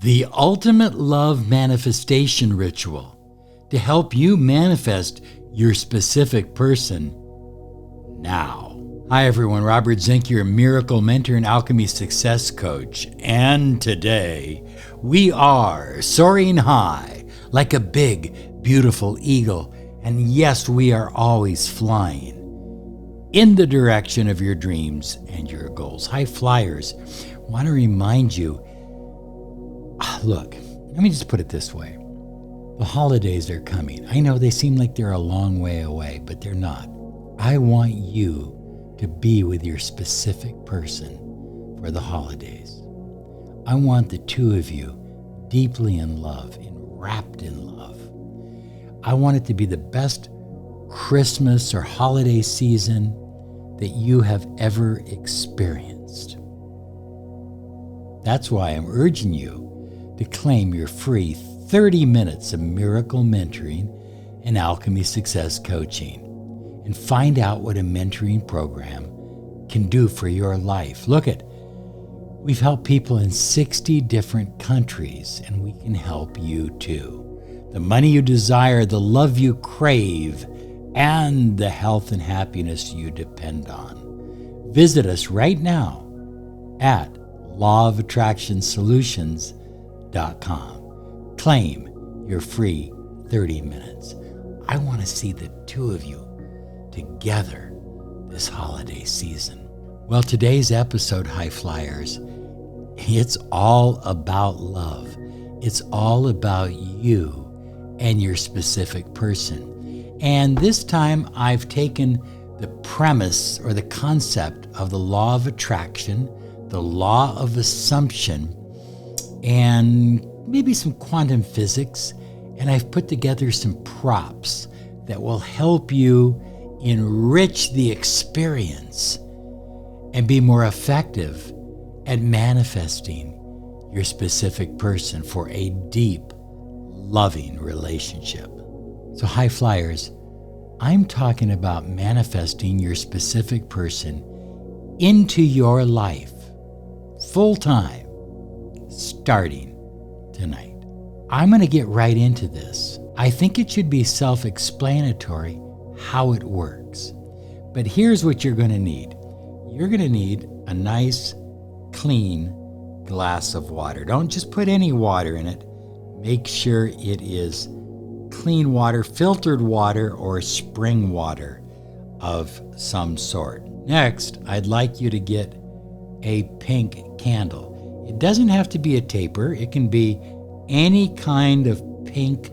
The ultimate love manifestation ritual to help you manifest your specific person now. Hi everyone, Robert Zink, your miracle mentor and alchemy success coach. And today we are soaring high like a big, beautiful eagle. And yes, we are always flying in the direction of your dreams and your goals. High flyers, I want to remind you, look, let me just put it this way. The holidays are coming. I know they seem like they're a long way away, but they're not. I want you to be with your specific person for the holidays. I want the two of you deeply in love, enwrapped in love. I want it to be the best Christmas or holiday season that you have ever experienced. That's why I'm urging you to claim your free 30 minutes of miracle mentoring and alchemy success coaching and find out what a mentoring program can do for your life. Look at, we've helped people in 60 different countries, and we can help you too. The money you desire, the love you crave, and the health and happiness you depend on. Visit us right now at lawofattractionsolutions.com. Claim your free 30 minutes. I want to see the two of you together this holiday season. Well, today's episode, High Flyers, it's all about love. It's all about you and your specific person. And this time I've taken the premise or the concept of the law of attraction, the law of assumption, and maybe some quantum physics, and I've put together some props that will help you enrich the experience and be more effective at manifesting your specific person for a deep, loving relationship. So, high flyers, I'm talking about manifesting your specific person into your life full time, starting tonight. I'm going to get right into this. I think it should be self-explanatory how it works. But here's what you're going to need. You're going to need a nice, clean glass of water. Don't just put any water in it. Make sure it is clean water, filtered water, or spring water of some sort. Next, I'd like you to get a pink candle. It doesn't have to be a taper. It can be any kind of pink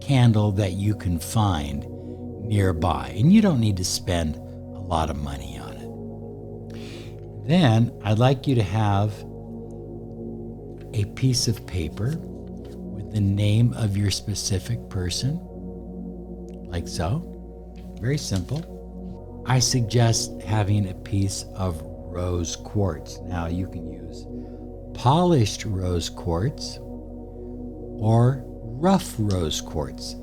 candle that you can find nearby, and you don't need to spend a lot of money on it. Then I'd like you to have a piece of paper with the name of your specific person, like so. Very simple. I suggest having a piece of rose quartz. Now you can use polished rose quartz or rough rose quartz.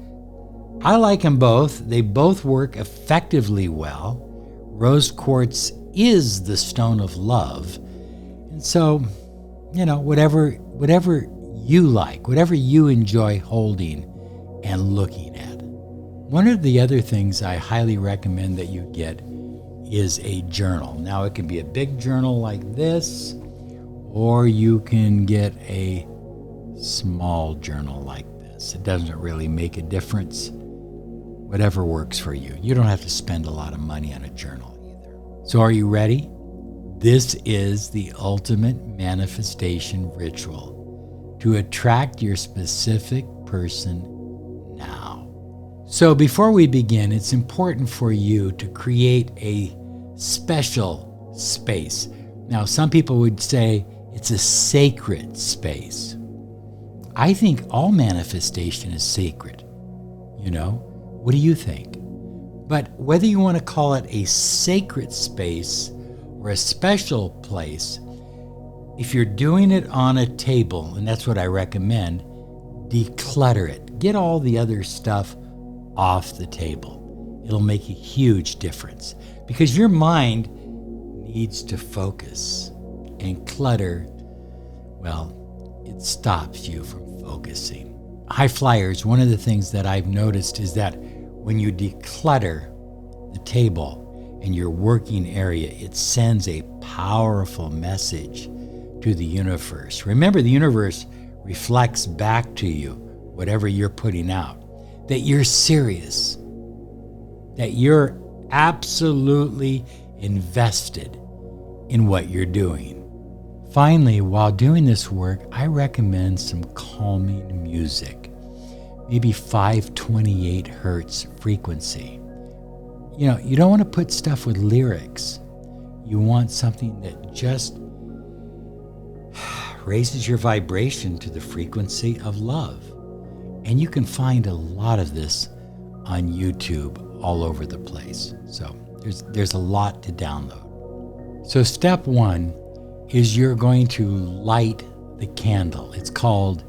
I like them both. They both work effectively well. Rose quartz is the stone of love. And so, whatever you like, whatever you enjoy holding and looking at. One of the other things I highly recommend that you get is a journal. Now, it can be a big journal like this, or you can get a small journal like this. It doesn't really make a difference. Whatever works for you. You don't have to spend a lot of money on a journal either. So are you ready? This is the ultimate manifestation ritual to attract your specific person now. So before we begin, it's important for you to create a special space. Now, some people would say it's a sacred space. I think all manifestation is sacred. What do you think? But whether you want to call it a sacred space or a special place, if you're doing it on a table, and that's what I recommend, declutter it. Get all the other stuff off the table. It'll make a huge difference because your mind needs to focus, and clutter, well, it stops you from focusing. High flyers, one of the things that I've noticed is that when you declutter the table and your working area, it sends a powerful message to the universe. Remember, the universe reflects back to you whatever you're putting out, that you're serious, that you're absolutely invested in what you're doing. Finally, while doing this work, I recommend some calming music, maybe 528 hertz frequency. You know, you don't want to put stuff with lyrics. You want something that just raises your vibration to the frequency of love. And you can find a lot of this on YouTube all over the place. So there's a lot to download. So step one is you're going to light the candle. It's called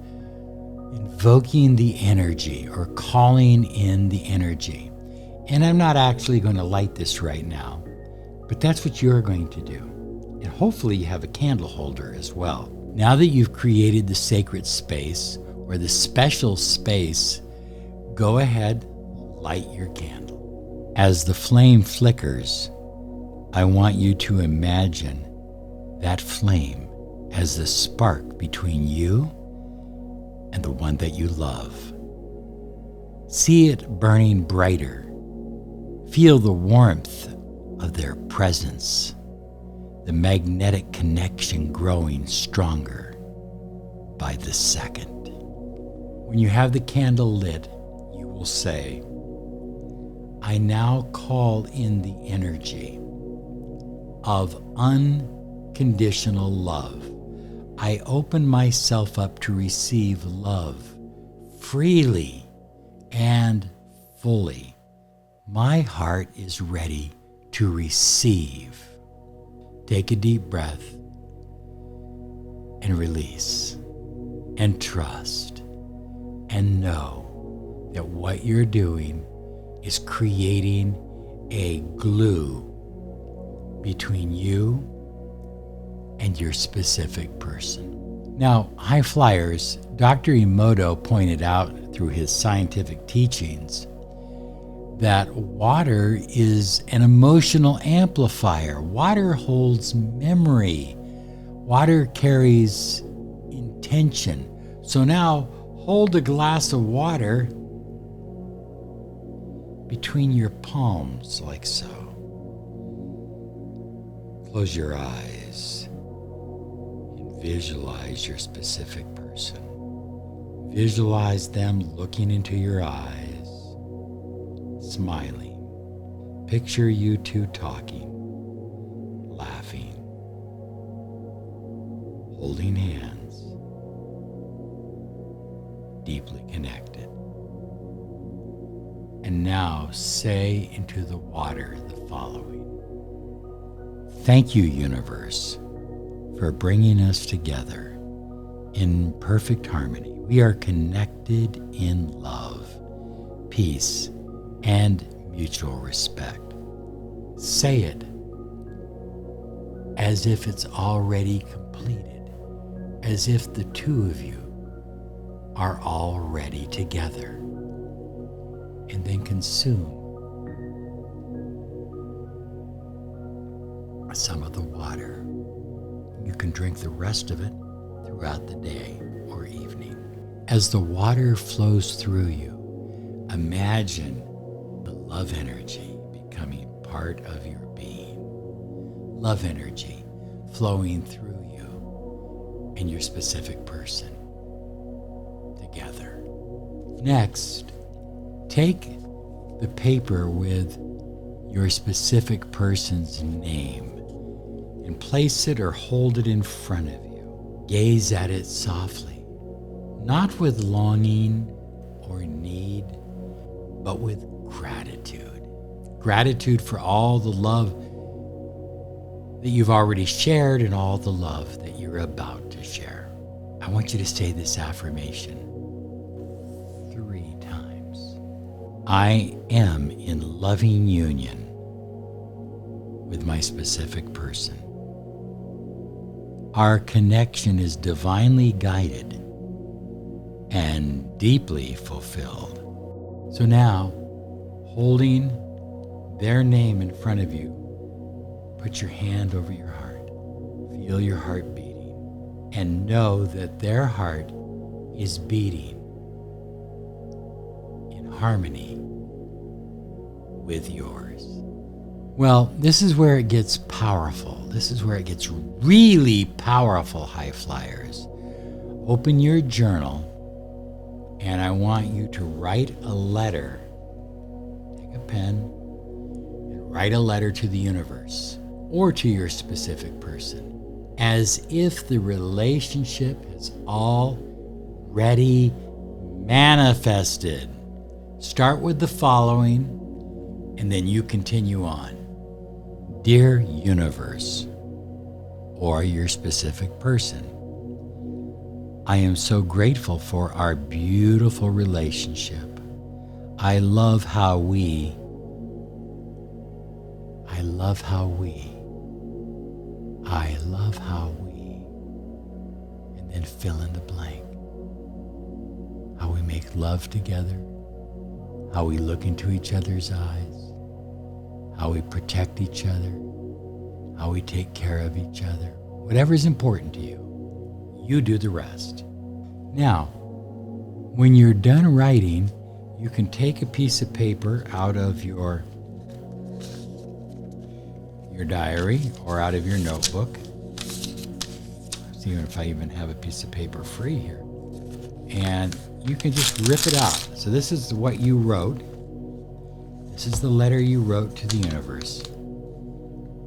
invoking the energy or calling in the energy. And I'm not actually going to light this right now, but that's what you're going to do. And hopefully you have a candle holder as well. Now that you've created the sacred space or the special space, go ahead, light your candle. As the flame flickers, I want you to imagine that flame as the spark between you and the one that you love. See it burning brighter. Feel the warmth of their presence, the magnetic connection growing stronger by the second. When you have the candle lit, you will say, I now call in the energy of unconditional love. I open myself up to receive love freely and fully. My heart is ready to receive. Take a deep breath and release and trust and know that what you're doing is creating a glue between you and your specific person. Now, high flyers, Dr. Emoto pointed out through his scientific teachings that water is an emotional amplifier. Water holds memory. Water carries intention. So now hold a glass of water between your palms like so. Close your eyes and visualize your specific person. Visualize them looking into your eyes, smiling. Picture you two talking, laughing, holding hands, deeply connected. And now say into the water the following. Thank you, universe, for bringing us together in perfect harmony. We are connected in love, peace, and mutual respect. Say it as if it's already completed, as if the two of you are already together. And then consume some of the water. You can drink the rest of it throughout the day or evening. As the water flows through you, imagine the love energy becoming part of your being. Love energy flowing through you and your specific person together. Next, take the paper with your specific person's name and place it or hold it in front of you. Gaze at it softly, not with longing or need, but with gratitude. Gratitude for all the love that you've already shared and all the love that you're about to share. I want you to say this affirmation 3 times. I am in loving union with my specific person. Our connection is divinely guided and deeply fulfilled. So now, holding their name in front of you, put your hand over your heart. Feel your heart beating and know that their heart is beating in harmony with yours. Well, this is where it gets powerful. This is where it gets really powerful, high flyers. Open your journal, and I want you to write a letter. Take a pen and write a letter to the universe or to your specific person, as if the relationship has already manifested. Start with the following, and then you continue on. Dear universe, or your specific person, I am so grateful for our beautiful relationship. I love how we, and then fill in the blank. How we make love together, how we look into each other's eyes, how we protect each other, how we take care of each other. Whatever is important to you, you do the rest. Now, when you're done writing, you can take a piece of paper out of your diary or out of your notebook. See if I even have a piece of paper free here. And you can just rip it out. So this is what you wrote. This is the letter you wrote to the universe.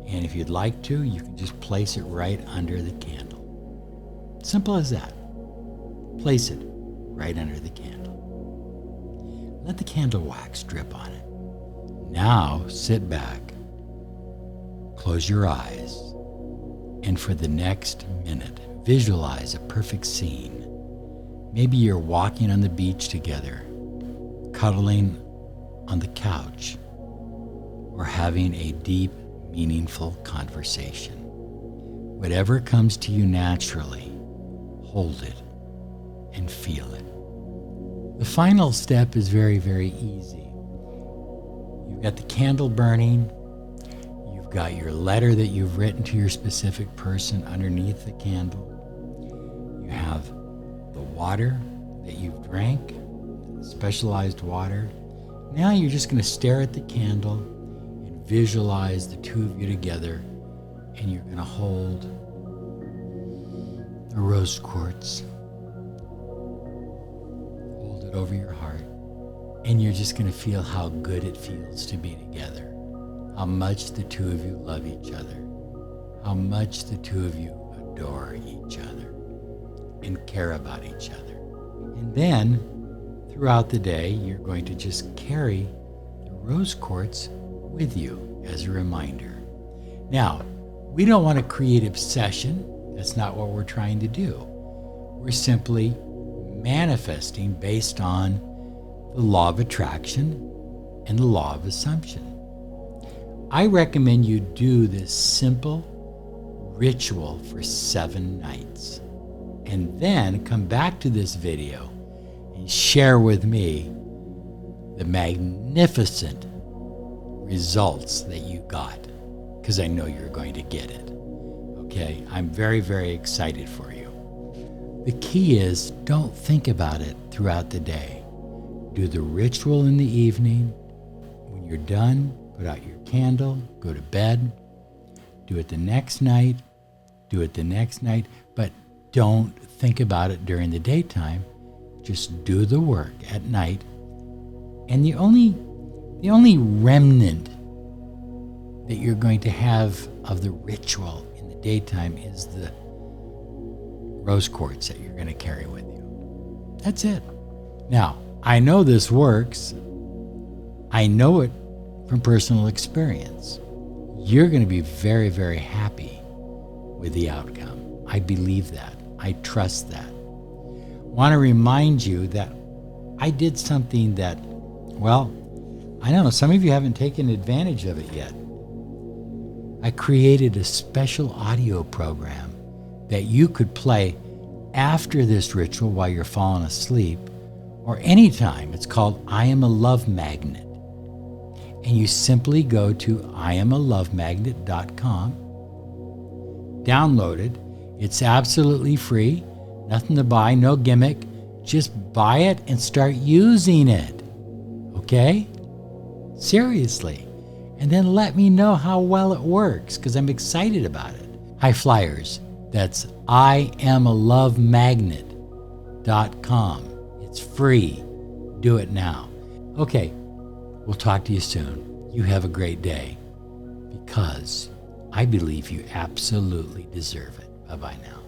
And if you'd like to, you can just place it right under the candle. Simple as that. Place it right under the candle. Let the candle wax drip on it. Now sit back, close your eyes, and for the next minute, visualize a perfect scene. Maybe you're walking on the beach together, cuddling on the couch, or having a deep, meaningful conversation. Whatever comes to you naturally, hold it and feel it. The final step is very, very easy. You've got the candle burning. You've got your letter that you've written to your specific person underneath the candle. You have the water that you've drank, specialized water. Now you're just going to stare at the candle and visualize the two of you together, and you're going to hold the rose quartz. Hold it over your heart, and you're just going to feel how good it feels to be together, how much the two of you love each other, how much the two of you adore each other and care about each other. And then throughout the day, you're going to just carry the rose quartz with you as a reminder. Now, we don't want to create obsession. That's not what we're trying to do. We're simply manifesting based on the law of attraction and the law of assumption. I recommend you do this simple ritual for 7 nights, and then come back to this video and share with me the magnificent results that you got, because I know you're going to get it. Okay, I'm very, very excited for you. The key is, don't think about it throughout the day. Do the ritual in the evening. When you're done, put out your candle, go to bed. Do it the next night. Do it the next night. But don't think about it during the daytime. Just do the work at night. And the only remnant that you're going to have of the ritual in the daytime is the rose quartz that you're going to carry with you. That's it. Now, I know this works. I know it from personal experience. You're going to be very, very happy with the outcome. I believe that. I trust that. Want to remind you that I did something that, well, I know some of you haven't taken advantage of it yet. I created a special audio program that you could play after this ritual while you're falling asleep or anytime. It's called I Am a Love Magnet. And you simply go to IamALoveMagnet.com, download it. It's absolutely free, nothing to buy, no gimmick. Just buy it and start using it. Okay? Seriously. And then let me know how well it works, because I'm excited about it. High Flyers, that's IamALoveMagnet.com. It's free. Do it now. Okay, we'll talk to you soon. You have a great day, because I believe you absolutely deserve it. Bye-bye now.